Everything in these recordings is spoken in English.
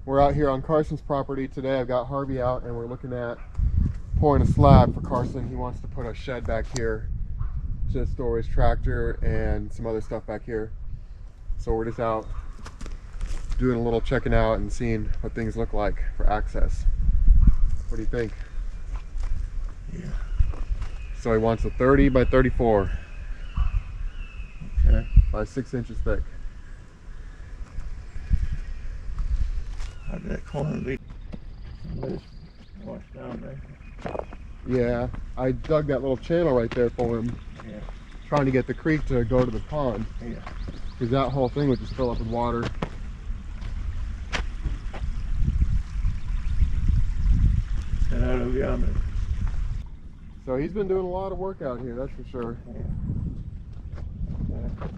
We're out here on Carson's property today. I've got Harvey out and we're looking at pouring a slab for Carson. He wants to put a shed back here to store his tractor and some other stuff back here. So we're just out doing a little checking out and seeing what things look like for access. What do you think? Yeah. So he wants a 30 by 34. Okay. By 6 inches thick. How'd that corner be? Somebody's washed down there. Yeah, I dug that little channel right there for him. Yeah. Trying to get the creek to go to the pond. Yeah. Because that whole thing would just fill up with water. And out of yonder. So he's been doing a lot of work out here, that's for sure. Yeah. Okay.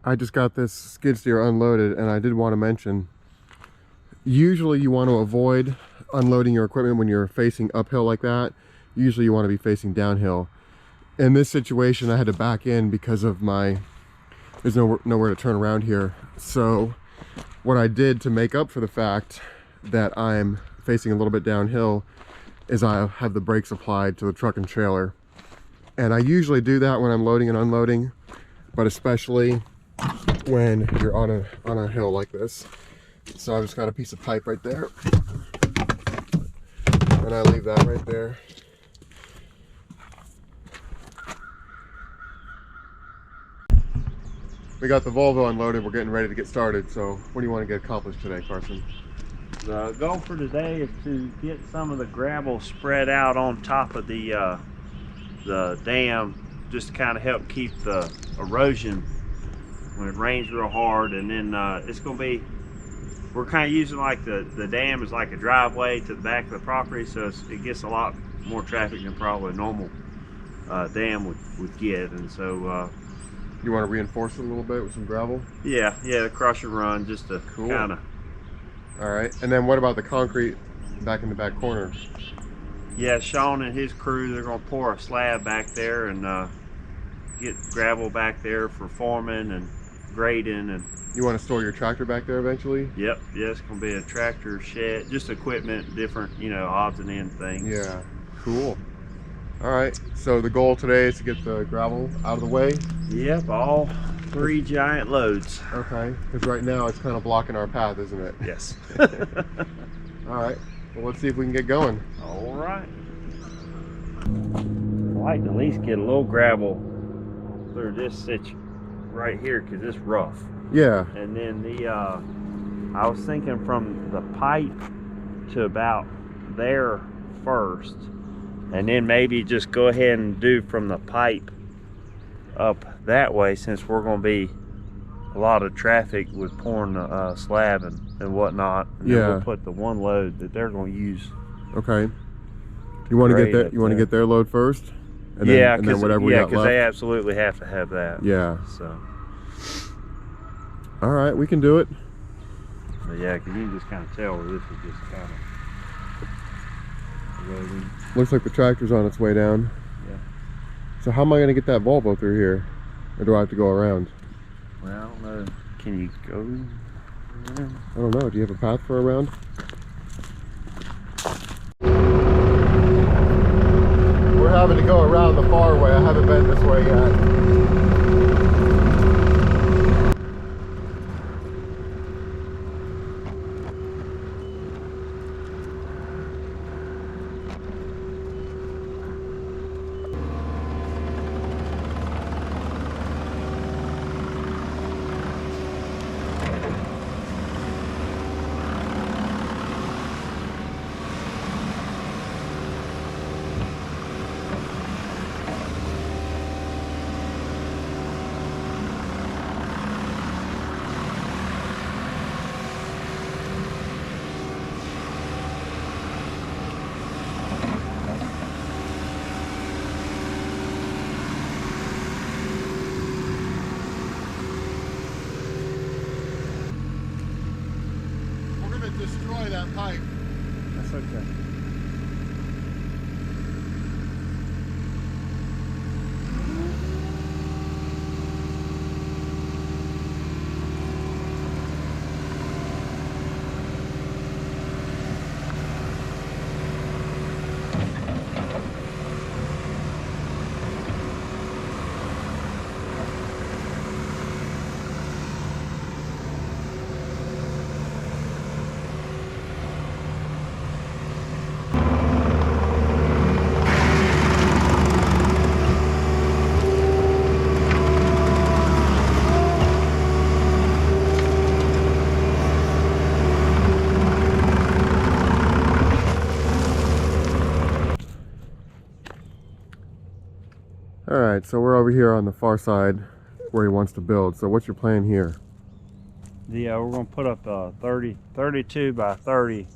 I just got this skid steer unloaded, and I did want to mention, usually you want to avoid unloading your equipment when you're facing uphill like that. Usually you want to be facing downhill. In this situation, I had to back in because of there's nowhere to turn around here. So what I did to make up for the fact that I'm facing a little bit downhill is I have the brakes applied to the truck and trailer. And I usually do that when I'm loading and unloading, but especially when you're on a hill like this. So I've just got a piece of pipe right there, and I leave that right there. We got the Volvo unloaded. We're getting ready to get started. So what do you want to get accomplished today, Carson? The goal for today is to get some of the gravel spread out on top of the dam, just to kind of help keep the erosion when it rains real hard. And then it's going to be, we're kind of using like the dam is like a driveway to the back of the property, so it gets a lot more traffic than probably a normal dam would get. And so you want to reinforce it a little bit with some gravel? yeah, the crush and run, just to Cool. kind of. All right, and then what about the concrete back in the back corner? Yeah, Sean and his crew, they're going to pour a slab back there and get gravel back there for forming and grading. And You want to store your tractor back there eventually? yep, yeah, it's going to be a tractor shed, just equipment, different, odds and ends things. Yeah, cool. All right, so the goal today is to get the gravel out of the way. Yep, all 3 giant loads. Okay, because right now it's kind of blocking our path, isn't it? Yes. All right, well, let's see if we can get going. All right. I'd like to at least get a little gravel through this stitch right here, because it's rough. Yeah. And then I was thinking from the pipe to about there first, and then maybe just go ahead and do from the pipe up that way, since we're going to be a lot of traffic with pouring the slab and whatnot. And then we'll put the one load that they're going to use. Okay. You want to get that? You want to get their load first? And then, Yeah, and then whatever we got because left. they absolutely have to have that. Yeah. So. All right, we can do it. But yeah, because you can just kind of tell where this is just kind of eroding. Looks like the tractor's on its way down. Yeah. So how am I going to get that Volvo through here? Or do I have to go around? Well, I don't know. Can you go around? I don't know. Do you have a path for around? We're having to go around the far way. I haven't been this way yet. destroy that pipe. That's okay. Alright, so we're over here on the far side where he wants to build. So what's your plan here? Yeah, we're gonna put up a 32 by 30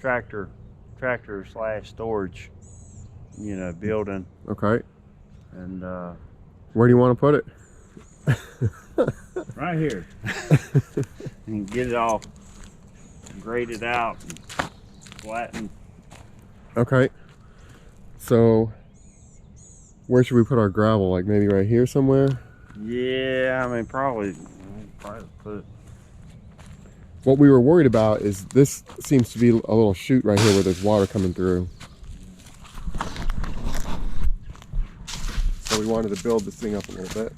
tractor slash storage, you know, building. Okay. And Where do you want to put it? right here. And get it all graded out and flattened. Okay. So where should we put our gravel? Like maybe right here somewhere? Yeah, I mean probably put it. What we were worried about is this seems to be a little chute right here where there's water coming through. So we wanted to build this thing up a little bit.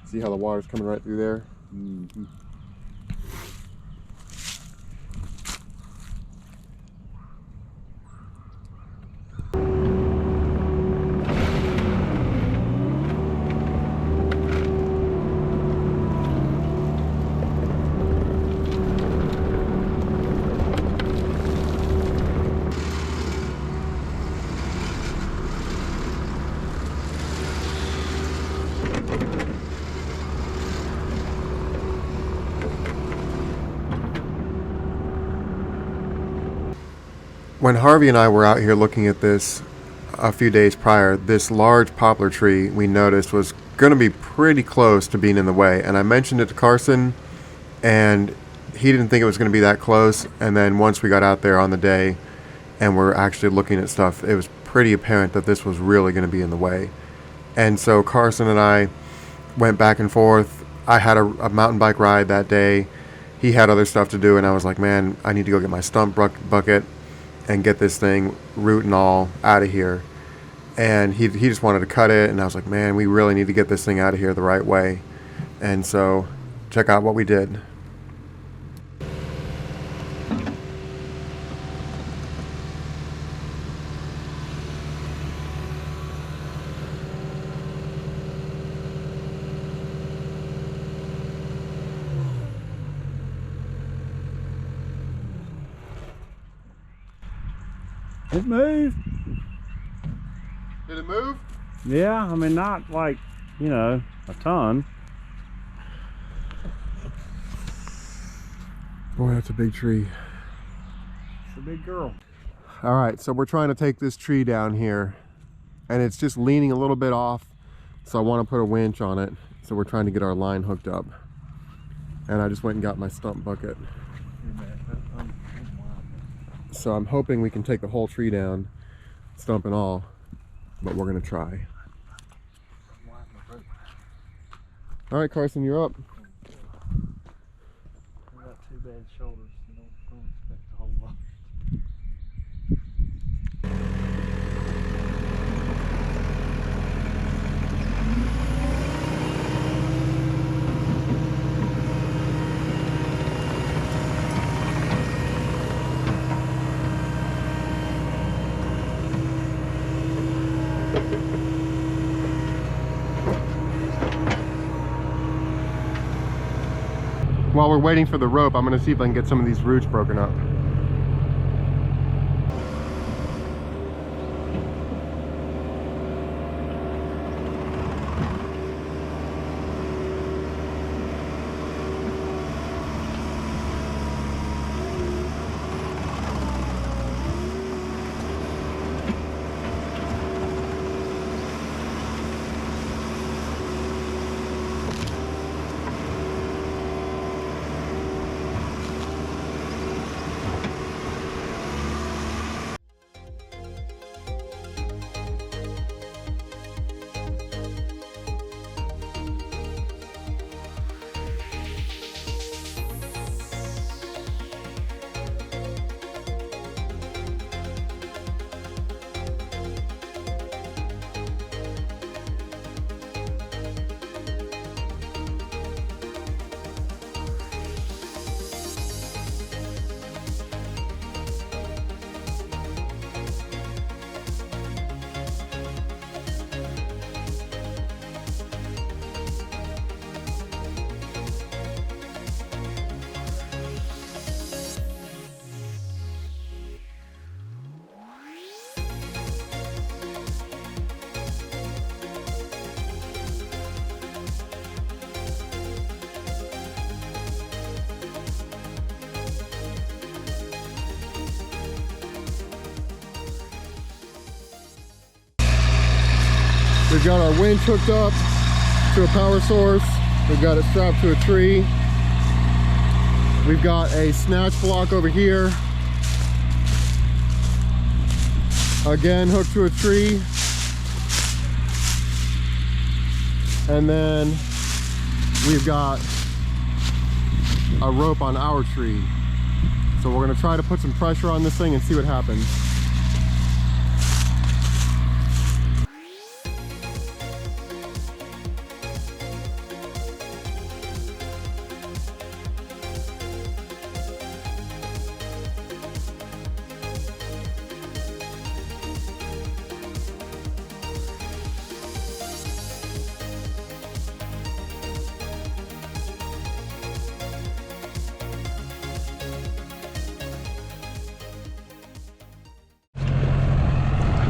See how the water's coming right through there? Mm-hmm. When Harvey and I were out here looking at this a few days prior, this large poplar tree we noticed was going to be pretty close to being in the way. And I mentioned it to Carson, and he didn't think it was going to be that close. And then once we got out there on the day and we're actually looking at stuff, it was pretty apparent that this was really going to be in the way. And so Carson and I went back and forth. I had a mountain bike ride that day. He had other stuff to do, and I was like, man, I need to go get my stump bucket and get this thing, root and all, out of here. And he just wanted to cut it, and I was like, man, we really need to get this thing out of here the right way. And so check out what we did. It moved. Did it move? Yeah, I mean not like, you know, a ton. Boy, that's a big tree. It's a big girl. All right, so we're trying to take this tree down here, and it's just leaning a little bit off, so I want to put a winch on it. So we're trying to get our line hooked up. And I just went and got my stump bucket. So I'm hoping we can take the whole tree down, stump and all, but we're gonna try. All right, Carson, you're up. I got two bad shoulders, so don't expect a whole lot. While we're waiting for the rope, I'm gonna see if I can get some of these roots broken up. We've got our winch hooked up to a power source. We've got it strapped to a tree. We've got a snatch block over here. Again, hooked to a tree. And then we've got a rope on our tree. So we're gonna try to put some pressure on this thing and see what happens.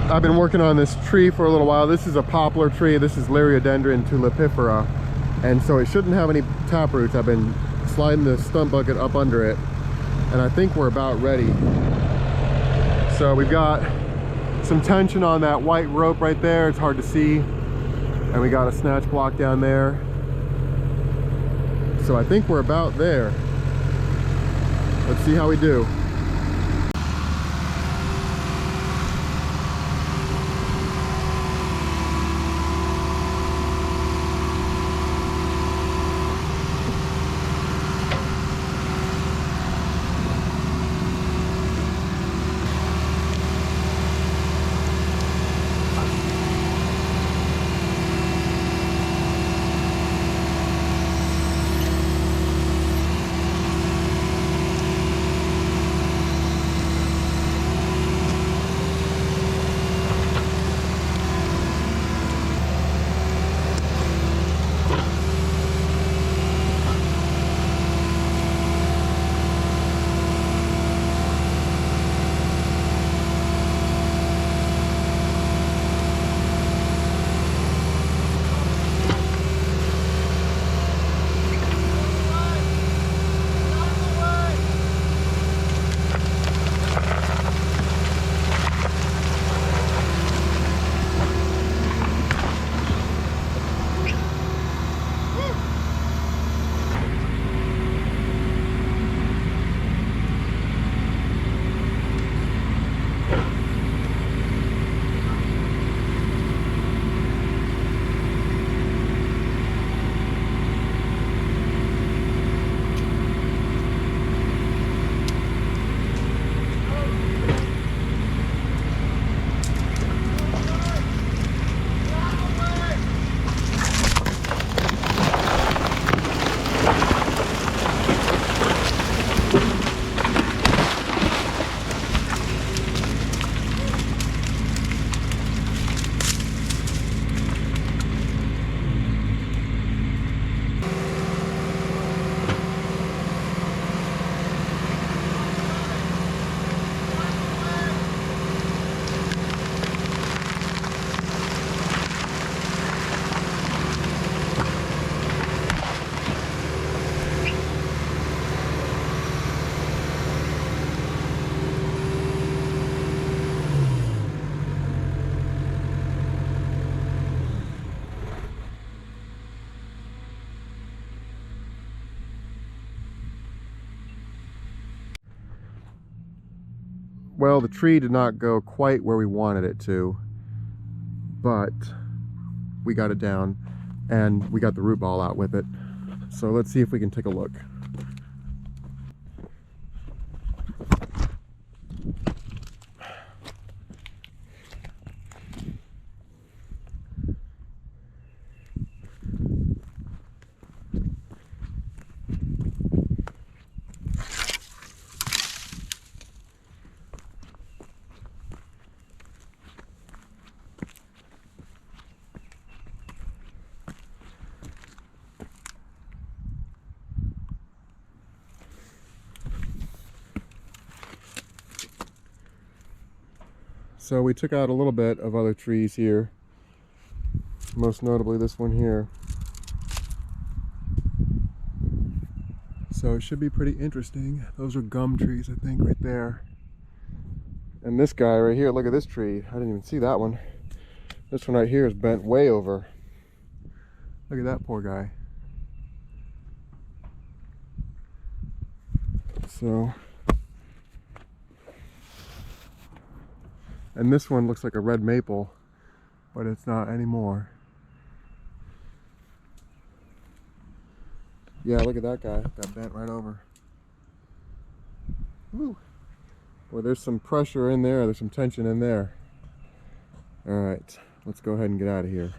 I've been working on this tree for a little while. This is a poplar tree. This is Liriodendron tulipifera, and so it shouldn't have any tap roots. I've been sliding the stump bucket up under it, and I think we're about ready. So we've got some tension on that white rope right there. It's hard to see, and we got a snatch block down there. So I think we're about there. Let's see how we do. Well, the tree did not go quite where we wanted it to, but we got it down and we got the root ball out with it. So let's see if we can take a look. So we took out a little bit of other trees here, most notably this one here. So it should be pretty interesting. Those are gum trees, I think, right there. And this guy right here, look at this tree. I didn't even see that one. This one right here is bent way over. Look at that poor guy. So, and this one looks like a red maple, but it's not anymore. Yeah, look at that guy. Got bent right over. Woo. Well, there's some pressure in there. There's some tension in there. All right, let's go ahead and get out of here.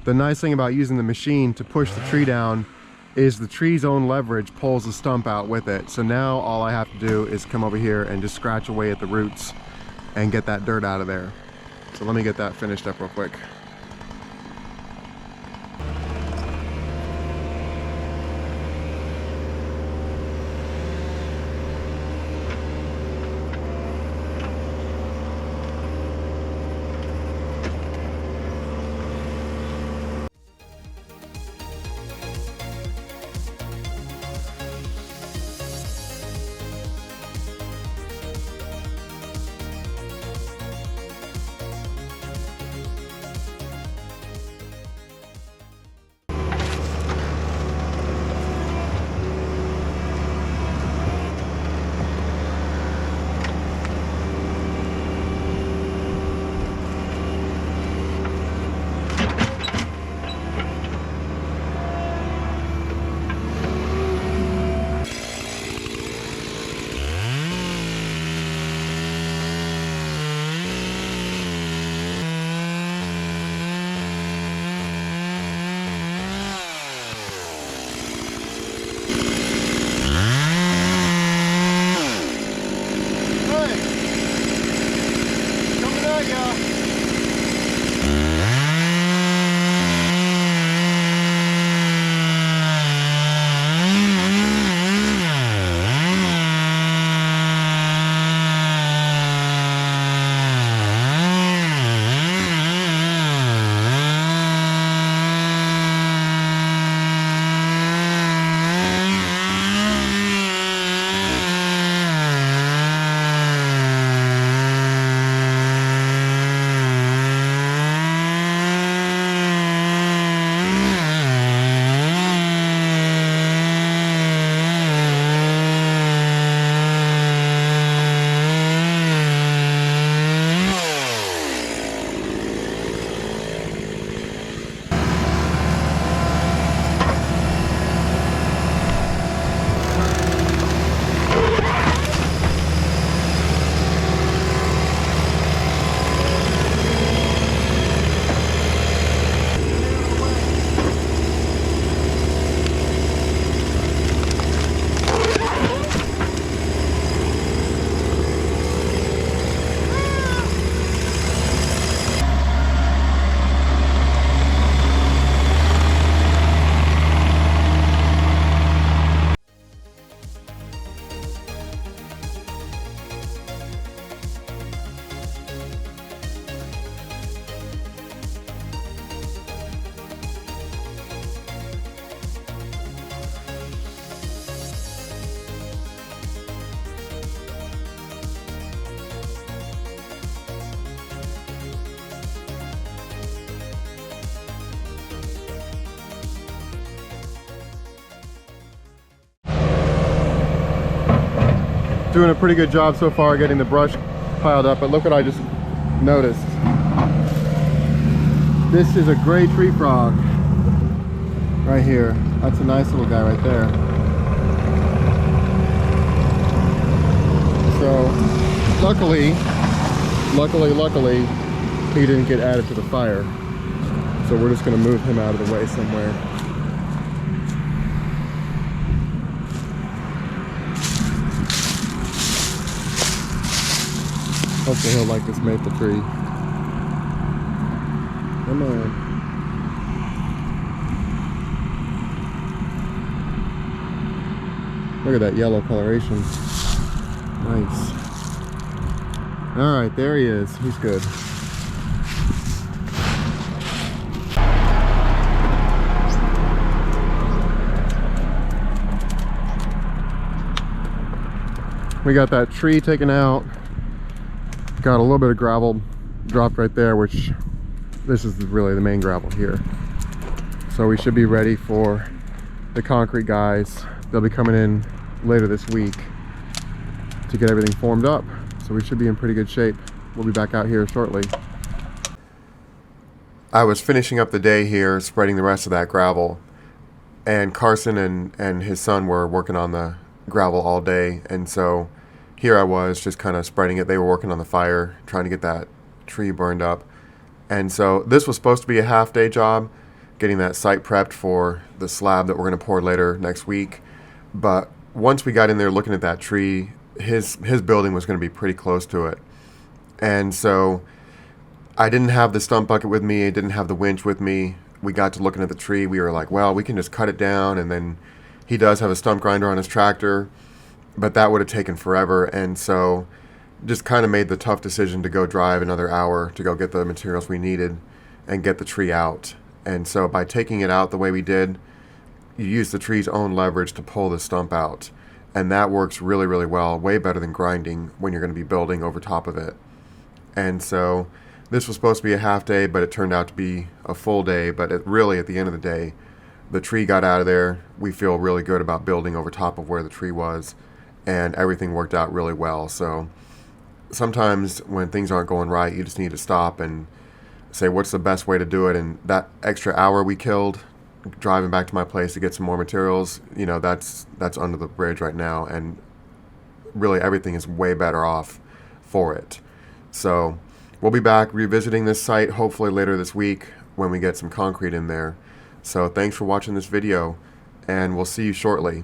The nice thing about using the machine to push the tree down is the tree's own leverage pulls the stump out with it. So now all I have to do is come over here and just scratch away at the roots and get that dirt out of there. So let me get that finished up real quick. Doing a pretty good job so far getting the brush piled up, but look what I just noticed. This is a gray tree frog right here. That's a nice little guy right there. So luckily, he didn't get added to the fire. So we're just gonna move him out of the way somewhere. Hopefully he'll like this maple tree. Come on. Look at that yellow coloration. Nice. All right, there he is. He's good. We got that tree taken out. Got a little bit of gravel dropped right there, which this is really the main gravel here. So we should be ready for the concrete guys. They'll be coming in later this week to get everything formed up. So we should be in pretty good shape. We'll be back out here shortly. I was finishing up the day here, spreading the rest of that gravel. And Carson and his son were working on the gravel all day. And so here I was just kind of spreading it. They were working on the fire, trying to get that tree burned up. And so this was supposed to be a half-day job, getting that site prepped for the slab that we're going to pour later next week. But once we got in there looking at that tree, his building was going to be pretty close to it. And so I didn't have the stump bucket with me. I didn't have the winch with me. We got to looking at the tree. We were like, well, we can just cut it down. And then he does have a stump grinder on his tractor, but that would have taken forever. And so just kind of made the tough decision to go drive another hour to go get the materials we needed and get the tree out. And so by taking it out the way we did, you use the tree's own leverage to pull the stump out. And that works really, really well, way better than grinding when you're going to be building over top of it. And so this was supposed to be a half day, but it turned out to be a full day. But really, at the end of the day, the tree got out of there. We feel really good about building over top of where the tree was, and everything worked out really well. So sometimes when things aren't going right, you just need to stop and say, what's the best way to do it? And that extra hour we killed driving back to my place to get some more materials, you know, that's under the bridge right now, and really everything is way better off for it. So we'll be back revisiting this site hopefully later this week when we get some concrete in there. So thanks for watching this video, and we'll see you shortly.